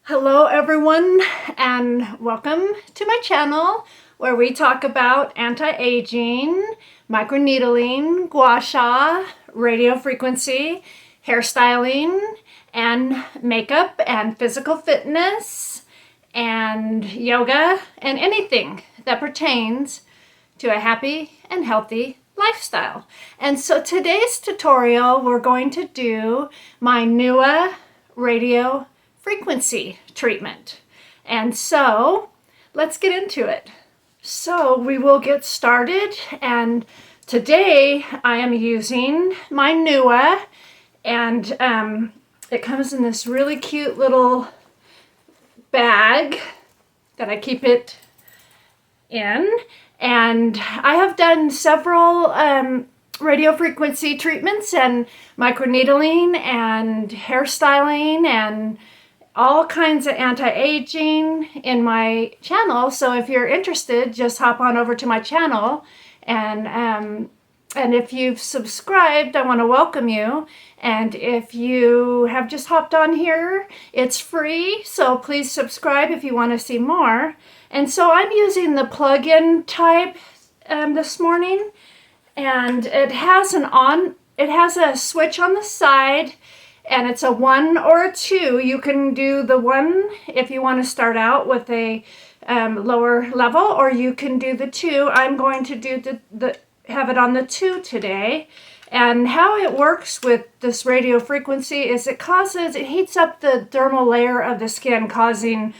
Hello everyone, and welcome to my channel where we talk about anti-aging, microneedling, gua sha, radio frequency, hairstyling, and makeup and physical fitness and yoga and anything that pertains to a happy and healthy lifestyle. And so today's tutorial we're going to do my Newa Radio Frequency treatment. And so let's get into it. So we will get started, and today I am using my Newa, and it comes in this really cute little bag that I keep it in. And I have done several radio frequency treatments and microneedling and hairstyling and all kinds of anti-aging in my channel. So if you're interested, just hop on over to my channel, and if you've subscribed, I want to welcome you. And if you have just hopped on here, it's free, so please subscribe if you want to see more. And so I'm using the plug-in type this morning, and it has a switch on the side, and it's a 1 or a 2. You can do the 1 if you want to start out with a lower level, or you can do the 2. I'm going to do have it on the 2 today. And how it works with this radio frequency is it heats up the dermal layer of the skin, causing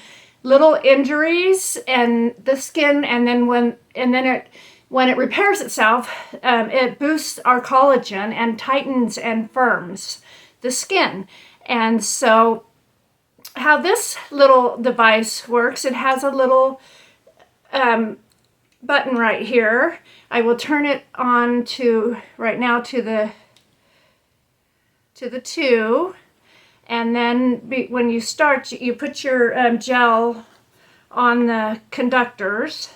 little injuries in the skin, and then when it repairs itself, it boosts our collagen and tightens and firms the skin. And so how this little device works, it has a little button right here. I will turn it on to right now to the 2, and then when you start, you put your gel on the conductors.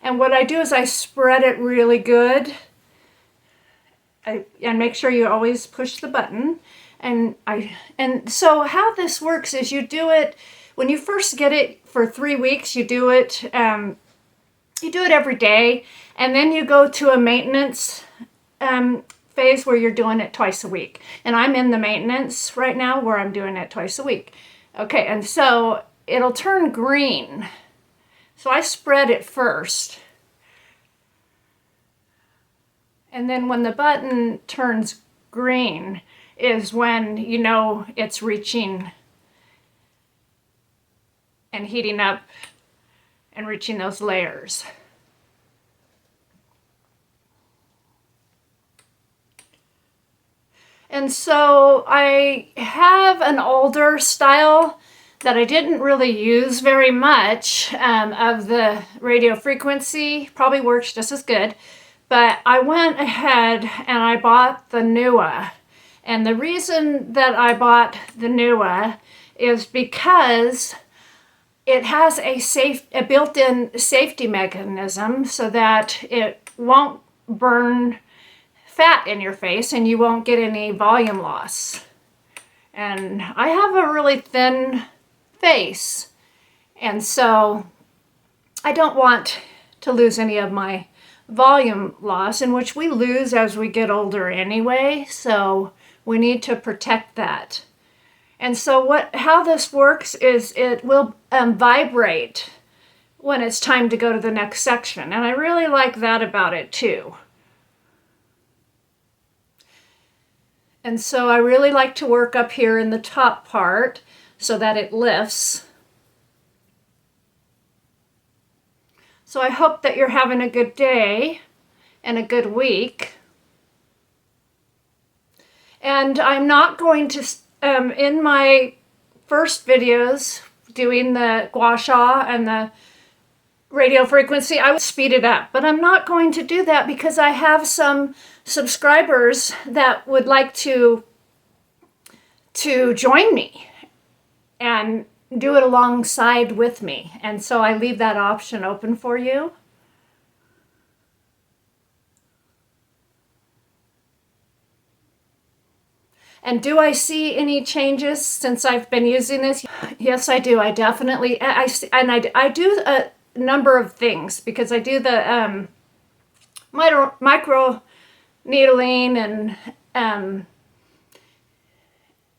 And what I do is I spread it really good, and make sure you always push the button. And so how this works is you do it when you first get it for 3 weeks. You do it every day, and then you go to a maintenance phase where you're doing it twice a week. And I'm in the maintenance right now where I'm doing it twice a week. Okay, and so it'll turn green. So I spread it first. And then when the button turns green is when you know it's reaching and heating up and reaching those layers. And so I have an older style that I didn't really use very much of the radio frequency. Probably works just as good. But I went ahead and I bought the Newa. And the reason that I bought the Newa is because it has a built-in safety mechanism so that it won't burn fat in your face and you won't get any volume loss. And I have a really thin face, and so I don't want to lose any of my volume loss, in which we lose as we get older anyway, so we need to protect that. And so how this works is it will vibrate when it's time to go to the next section, and I really like that about it too. And so I really like to work up here in the top part so that it lifts. So I hope that you're having a good day and a good week. And I'm not going to, in my first videos doing the gua sha and the radio frequency, I would speed it up. But I'm not going to do that because I have some subscribers that would like to join me and do it alongside with me. And so I leave that option open for you. And do I see any changes since I've been using this? Yes, I do. I definitely, I do a number of things because I do the micro needling and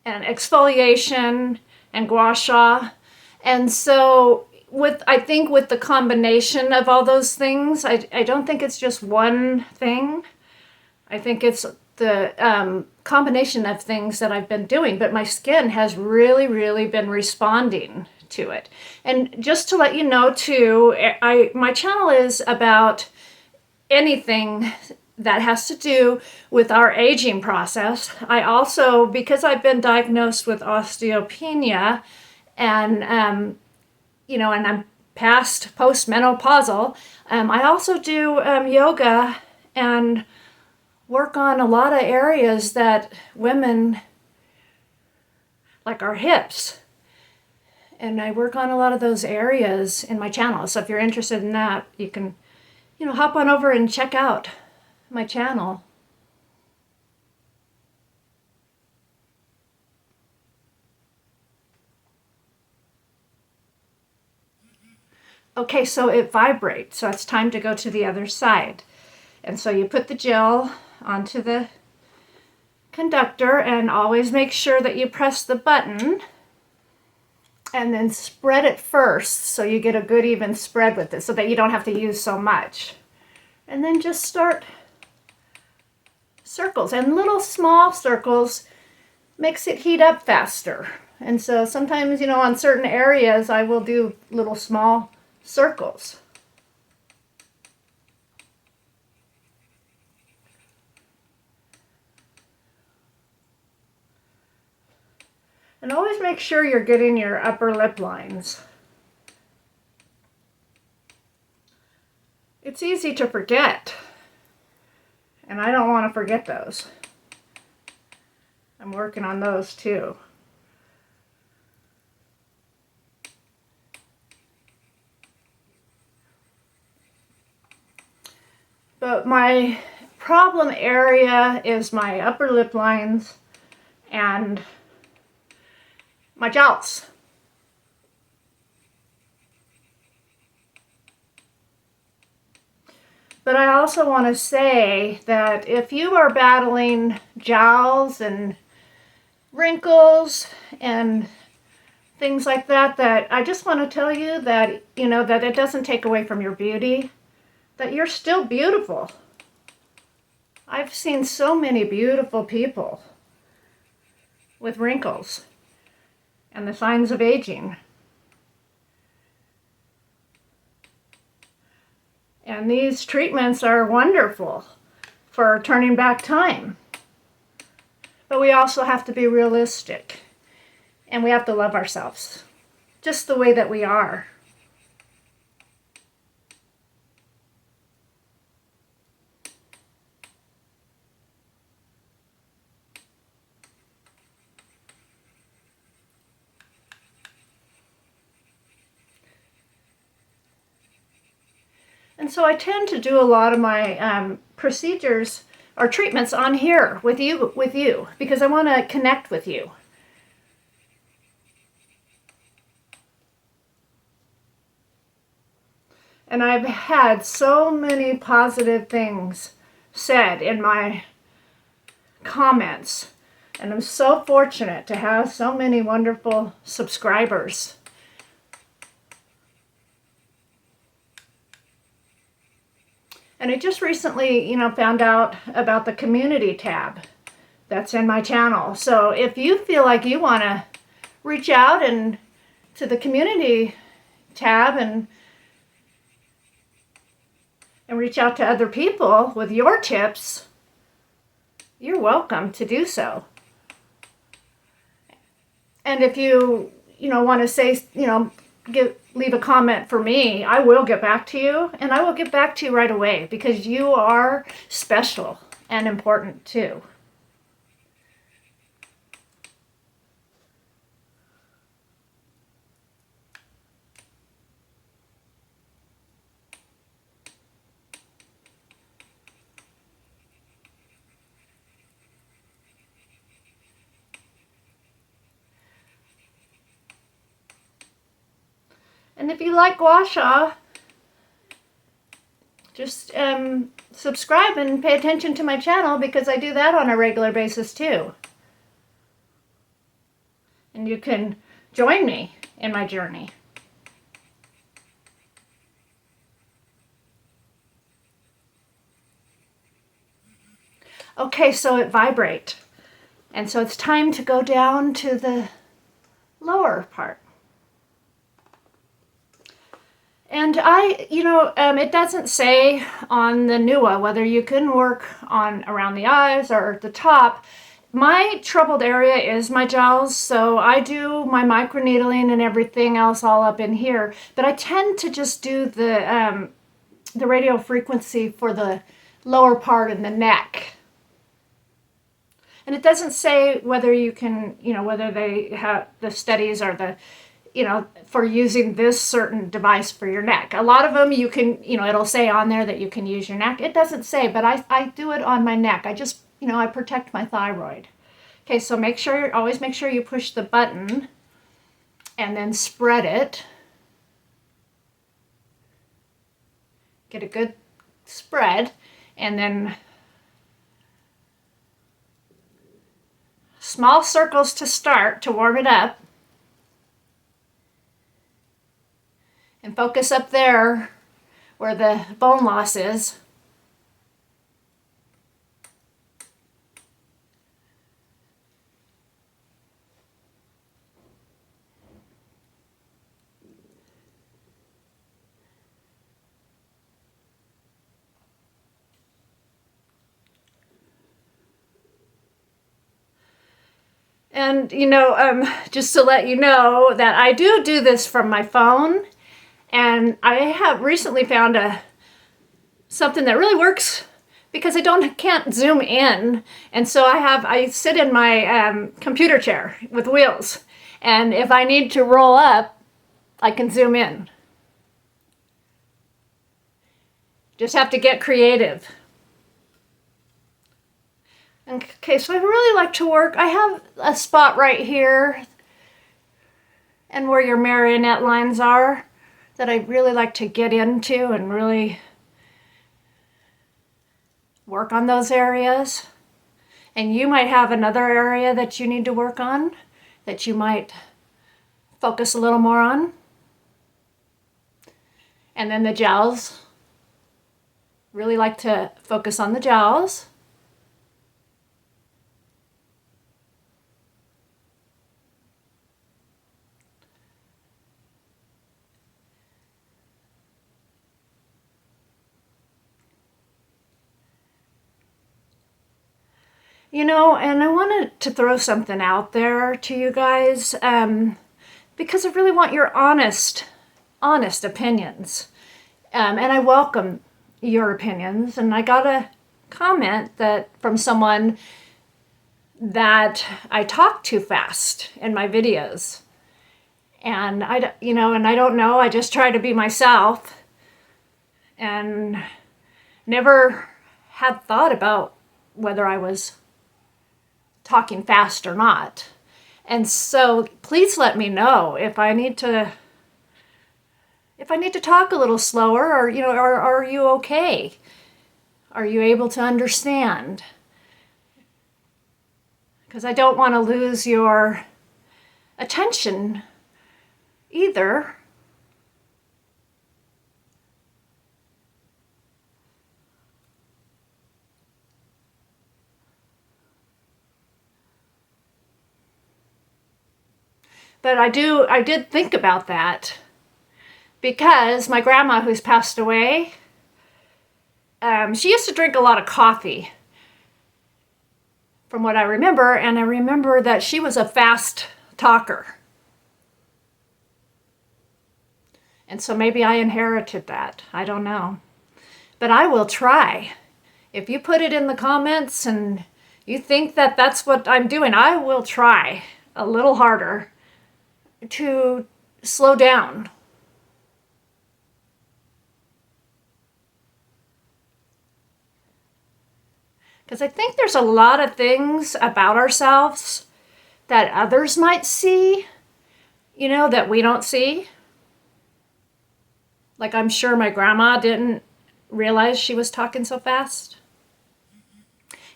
exfoliation and gua sha. And so I think with the combination of all those things, I don't think it's just one thing. I think it's the combination of things that I've been doing, but my skin has really, really been responding to it. And just to let you know too, my channel is about anything that has to do with our aging process. I also, because I've been diagnosed with osteopenia and, and I'm past postmenopausal, I also do yoga and work on a lot of areas that women, like our hips. And I work on a lot of those areas in my channel. So if you're interested in that, you can, hop on over and check out my channel. Okay, so it vibrates, so it's time to go to the other side. And so you put the gel onto the conductor and always make sure that you press the button and then spread it first so you get a good even spread with it so that you don't have to use so much. And then just start circles, and little small circles makes it heat up faster. And so sometimes, on certain areas I will do little small circles. And always make sure you're getting your upper lip lines. It's easy to forget, and I don't want to forget those. I'm working on those too. But my problem area is my upper lip lines and my jowls. But I also want to say that if you are battling jowls and wrinkles and things like that, that I just want to tell you that, that it doesn't take away from your beauty, that you're still beautiful. I've seen so many beautiful people with wrinkles and the signs of aging. And these treatments are wonderful for turning back time. But we also have to be realistic. And we have to love ourselves just the way that we are. And so I tend to do a lot of my procedures or treatments on here with you because I want to connect with you. And I've had so many positive things said in my comments. And I'm so fortunate to have so many wonderful subscribers. And I just recently, found out about the community tab that's in my channel. So if you feel like you want to reach out and to the community tab and reach out to other people with your tips, you're welcome to do so. And if you, want to say, leave a comment for me, I will get back to you, and I will get back to you right away because you are special and important too. And if you like gua sha, just subscribe and pay attention to my channel, because I do that on a regular basis too. And you can join me in my journey. Okay, so it vibrates. And so it's time to go down to the lower part. And it doesn't say on the Newa whether you can work on around the eyes or the top. My troubled area is my jowls, so I do my microneedling and everything else all up in here. But I tend to just do the radio frequency for the lower part in the neck. And it doesn't say whether you can, whether they have the studies or the, for using this certain device for your neck. A lot of them you can, it'll say on there that you can use your neck. It doesn't say, but I do it on my neck. I just, I protect my thyroid. Okay, so always make sure you push the button and then spread it. Get a good spread, and then small circles to start to warm it up. And focus up there where the bone loss is. And, just to let you know that I do this from my phone. And I have recently found something that really works, because I can't zoom in. And so I sit in my computer chair with wheels. And if I need to roll up, I can zoom in. Just have to get creative. Okay, so I really like to work. I have a spot right here and where your marionette lines are that I really like to get into and really work on those areas. And you might have another area that you need to work on, that you might focus a little more on. And then the jowls. Really like to focus on the jowls. And I wanted to throw something out there to you guys, because I really want your honest opinions. And I welcome your opinions. And I got a comment from someone that I talk too fast in my videos. And I don't know, I just try to be myself, and never had thought about whether I was talking fast or not. And so please let me know if I need to talk a little slower, or are you okay? Are you able to understand? Because I don't want to lose your attention either. But I did think about that, because my grandma, who's passed away, she used to drink a lot of coffee, from what I remember, and I remember that she was a fast talker. And so maybe I inherited that. I don't know. But I will try. If you put it in the comments and you think that that's what I'm doing, I will try a little harder to slow down. Because I think there's a lot of things about ourselves that others might see, that we don't see. Like I'm sure my grandma didn't realize she was talking so fast.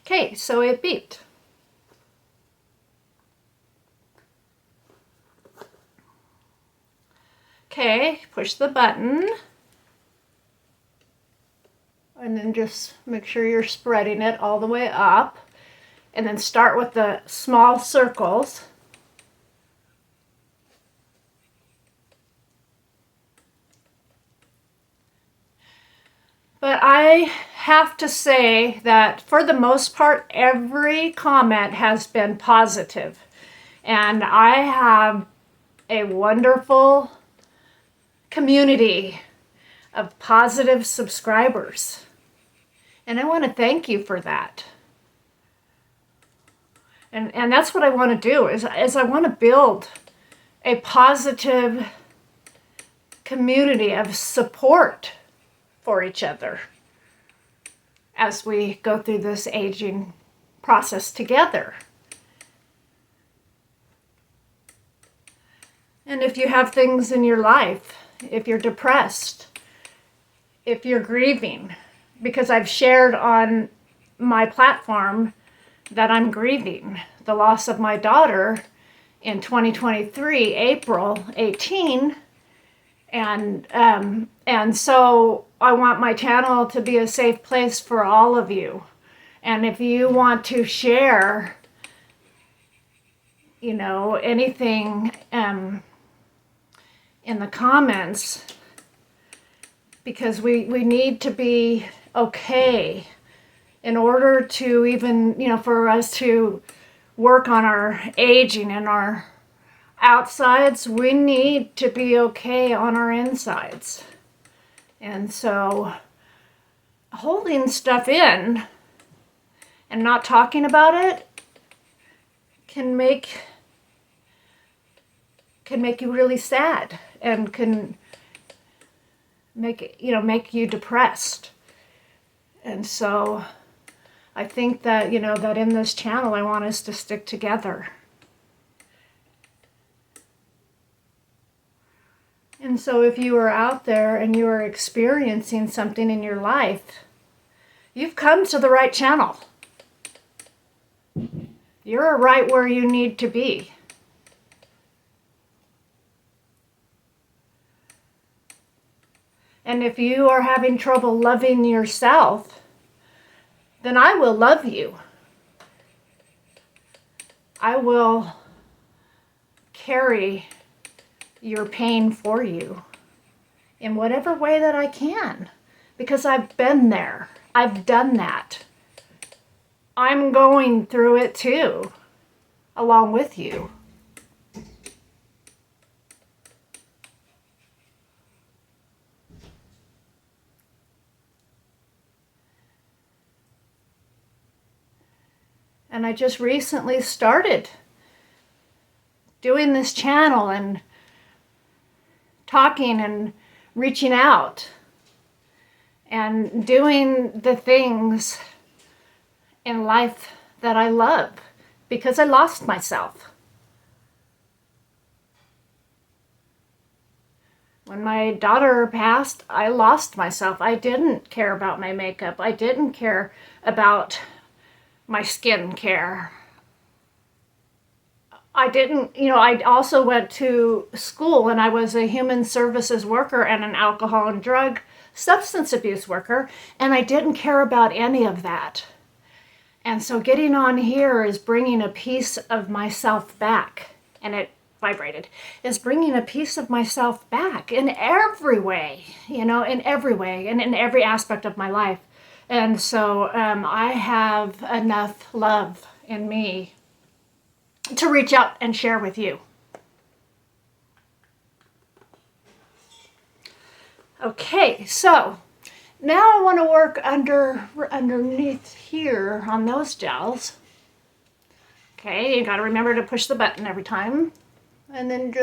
Okay, so it beeped. Okay, push the button. And then just make sure you're spreading it all the way up. And then start with the small circles. But I have to say that for the most part, every comment has been positive. And I have a wonderful community of positive subscribers. And I want to thank you for that. And that's what I want to do, is I want to build a positive community of support for each other as we go through this aging process together. And if you have things in your life, if you're depressed, if you're grieving, because I've shared on my platform that I'm grieving the loss of my daughter in 2023, April 18, and so I want my channel to be a safe place for all of you. And if you want to share, anything in the comments, because we need to be okay in order to even, for us to work on our aging and our outsides, we need to be okay on our insides. And so holding stuff in and not talking about it can make you really sad, and can make you depressed. And so I think that, that in this channel, I want us to stick together. And so if you are out there and you are experiencing something in your life, you've come to the right channel. You're right where you need to be. And if you are having trouble loving yourself, then I will love you. I will carry your pain for you in whatever way that I can, because I've been there. I've done that. I'm going through it too, along with you. And I just recently started doing this channel and talking and reaching out and doing the things in life that I love, because I lost myself. When my daughter passed, I lost myself. I didn't care about my makeup. I didn't care about my skin care. I didn't, I also went to school, and I was a human services worker and an alcohol and drug substance abuse worker, and I didn't care about any of that. And so getting on here is bringing a piece of myself back, and it vibrated, is bringing a piece of myself back in every way, in every way and in every aspect of my life. And so I have enough love in me to reach out and share with you. Okay, so now I want to work underneath here on those gels. Okay, you got to remember to push the button every time. And then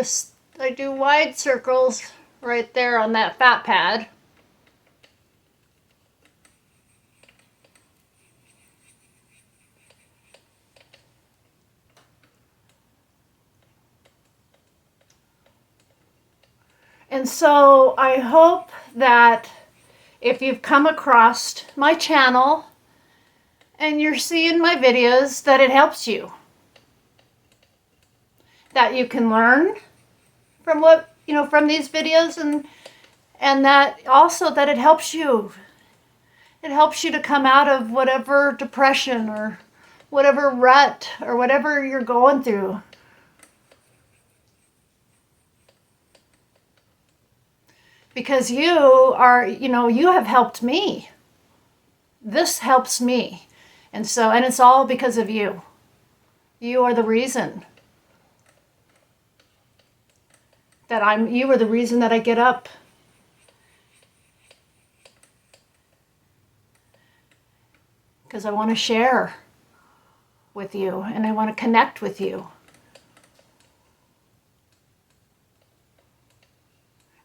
I do wide circles right there on that fat pad. And so I hope that if you've come across my channel and you're seeing my videos, that it helps you. That you can learn from from these videos, and that also that it helps you. It helps you to come out of whatever depression or whatever rut or whatever you're going through. Because you have helped me. This helps me. And it's all because of you. You are the reason you are the reason that I get up. Because I want to share with you and I want to connect with you.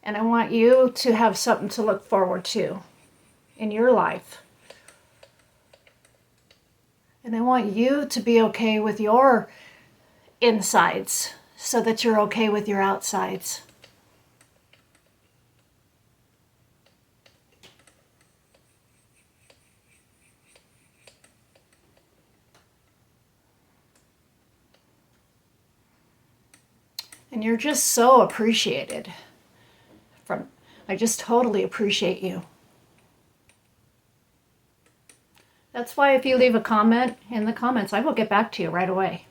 And I want you to have something to look forward to in your life. And I want you to be okay with your insides so that you're okay with your outsides. And you're just so appreciated. I just totally appreciate you. That's why if you leave a comment in the comments, I will get back to you right away.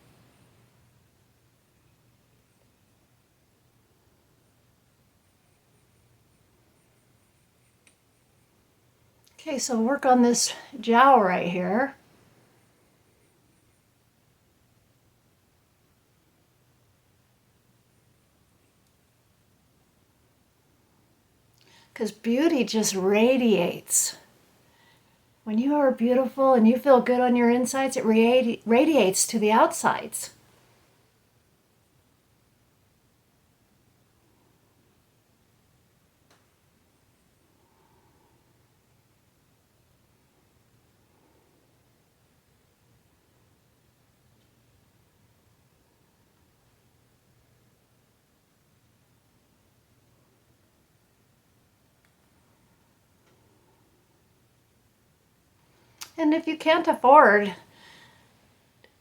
Okay, so work on this jowl right here. Because beauty just radiates. When you are beautiful and you feel good on your insides, it radiates to the outsides. And if you can't afford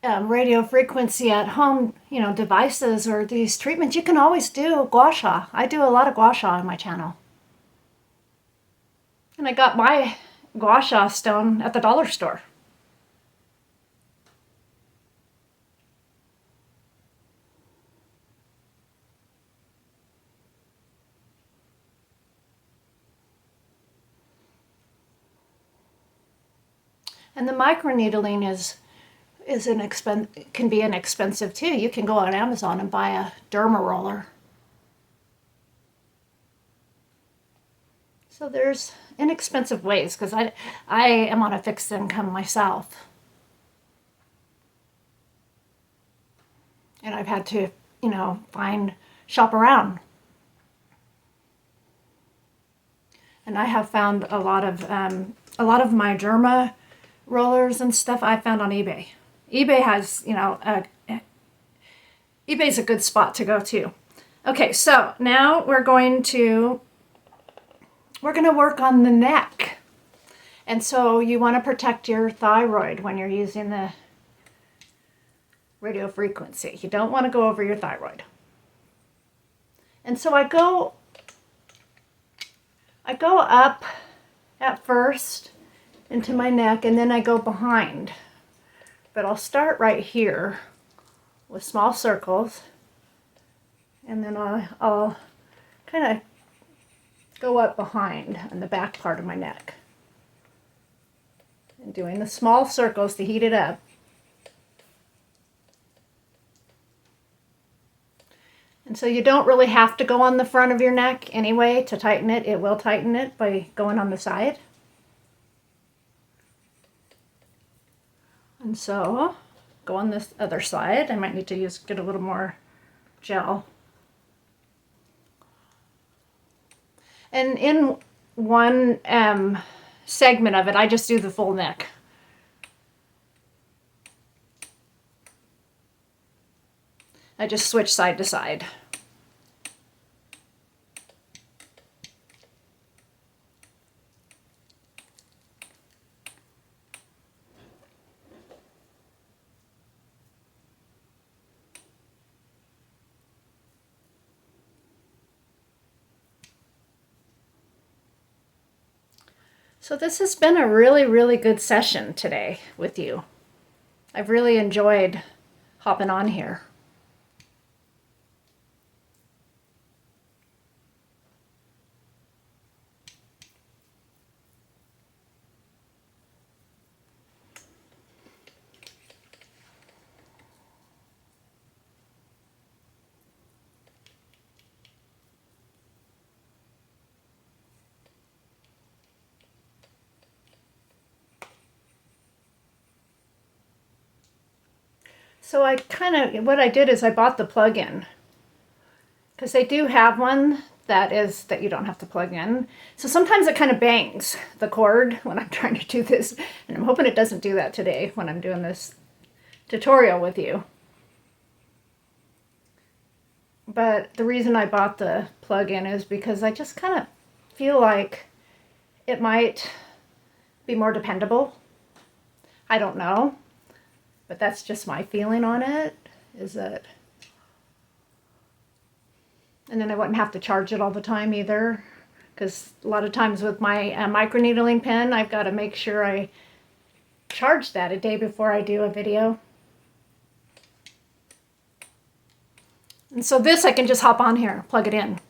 radio frequency at home, devices or these treatments, you can always do gua sha. I do a lot of gua sha on my channel. And I got my gua sha stone at the dollar store. And the microneedling can be inexpensive too. You can go on Amazon and buy a derma roller. So there's inexpensive ways, because I am on a fixed income myself. And I've had to, shop around. And I have found a lot of my derma rollers and stuff I found on eBay. eBay has, eBay's a good spot to go to. Okay, so now we're going to work on the neck. And so you want to protect your thyroid when you're using the radio frequency. You don't want to go over your thyroid. And so I go up at first into my neck, and then I go behind. But I'll start right here with small circles, and then I'll kind of go up behind on the back part of my neck. And doing the small circles to heat it up. And so you don't really have to go on the front of your neck anyway to tighten it. It will tighten it by going on the side. And so, go on this other side. I might need to get a little more gel. And in one segment of it, I just do the full neck. I just switch side to side. So this has been a really, really good session today with you. I've really enjoyed hopping on here. So what I did is I bought the plug-in, because they do have one that you don't have to plug in. So sometimes it kind of bangs the cord when I'm trying to do this, and I'm hoping it doesn't do that today when I'm doing this tutorial with you. But the reason I bought the plug-in is because I just kind of feel like it might be more dependable. I don't know. But that's just my feeling on it, is that, and then I wouldn't have to charge it all the time either, because a lot of times with my microneedling pen, I've got to make sure I charge that a day before I do a video. And so this, I can just hop on here, plug it in.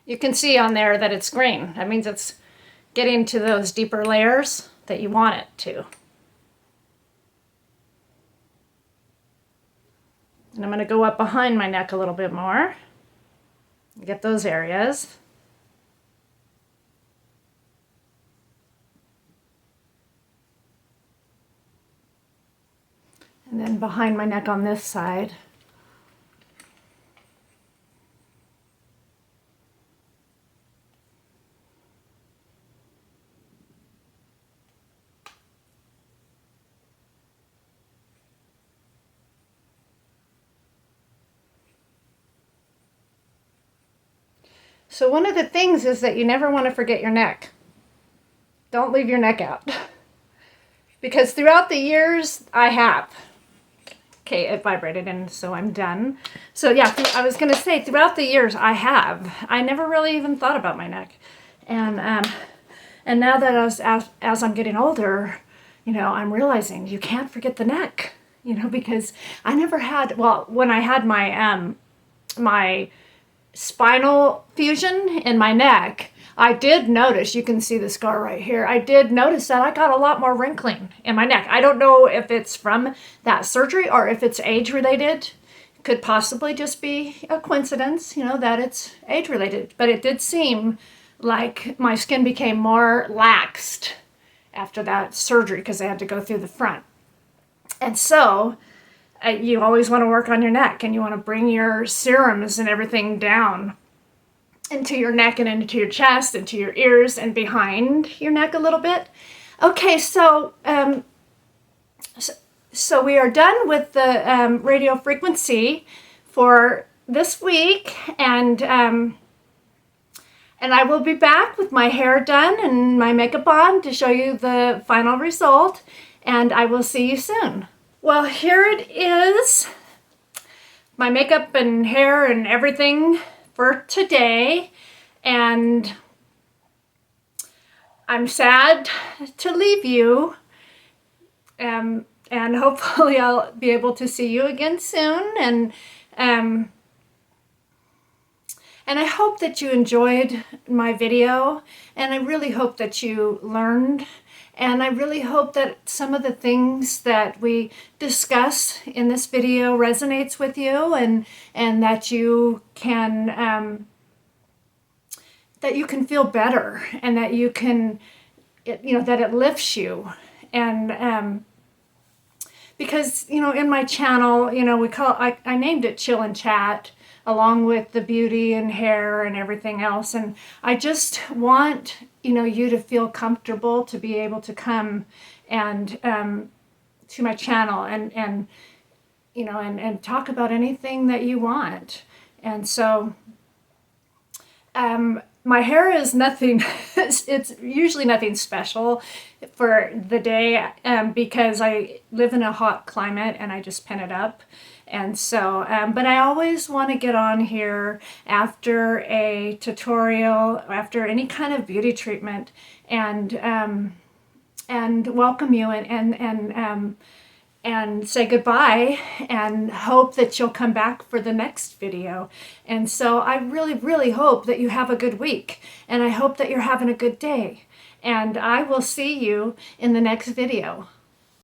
You can see on there that it's green. That means it's getting to those deeper layers that you want it to. And I'm going to go up behind my neck a little bit more. Get those areas. And then behind my neck on this side. So one of the things is that you never want to forget your neck. Don't leave your neck out. Because throughout the years, I have. Okay, it vibrated and so I'm done. So yeah, I was going to say, throughout the years, I have. I never really even thought about my neck. And now that as I'm getting older, I'm realizing you can't forget the neck. Because I never had, well, when I had my spinal fusion in my neck, I did notice, you can see the scar right here, I did notice that I got a lot more wrinkling in my neck. I don't know if it's from that surgery or if it's age related. Could possibly just be a coincidence, that it's age related. But it did seem like my skin became more laxed after that surgery because I had to go through the front. And so you always want to work on your neck, and you want to bring your serums and everything down into your neck and into your chest, into your ears, and behind your neck a little bit. Okay, so so we are done with the radio frequency for this week, and I will be back with my hair done and my makeup on to show you the final result, and I will see you soon. Well, here it is, my makeup and hair and everything for today, and I'm sad to leave you, and hopefully I'll be able to see you again soon, and I hope that you enjoyed my video, and I really hope that you learned. And I really hope that some of the things that we discuss in this video resonates with you, and that you can feel better, and that you can, that it lifts you. And because in my channel, I named it Chill and Chat, along with the beauty and hair and everything else. And I just want, you to feel comfortable to be able to come and to my channel and talk about anything that you want. And so my hair is nothing, it's usually nothing special for the day because I live in a hot climate and I just pin it up. And so, but I always want to get on here after a tutorial, after any kind of beauty treatment, and welcome you and say goodbye and hope that you'll come back for the next video. And so I really, really hope that you have a good week, and I hope that you're having a good day. And I will see you in the next video.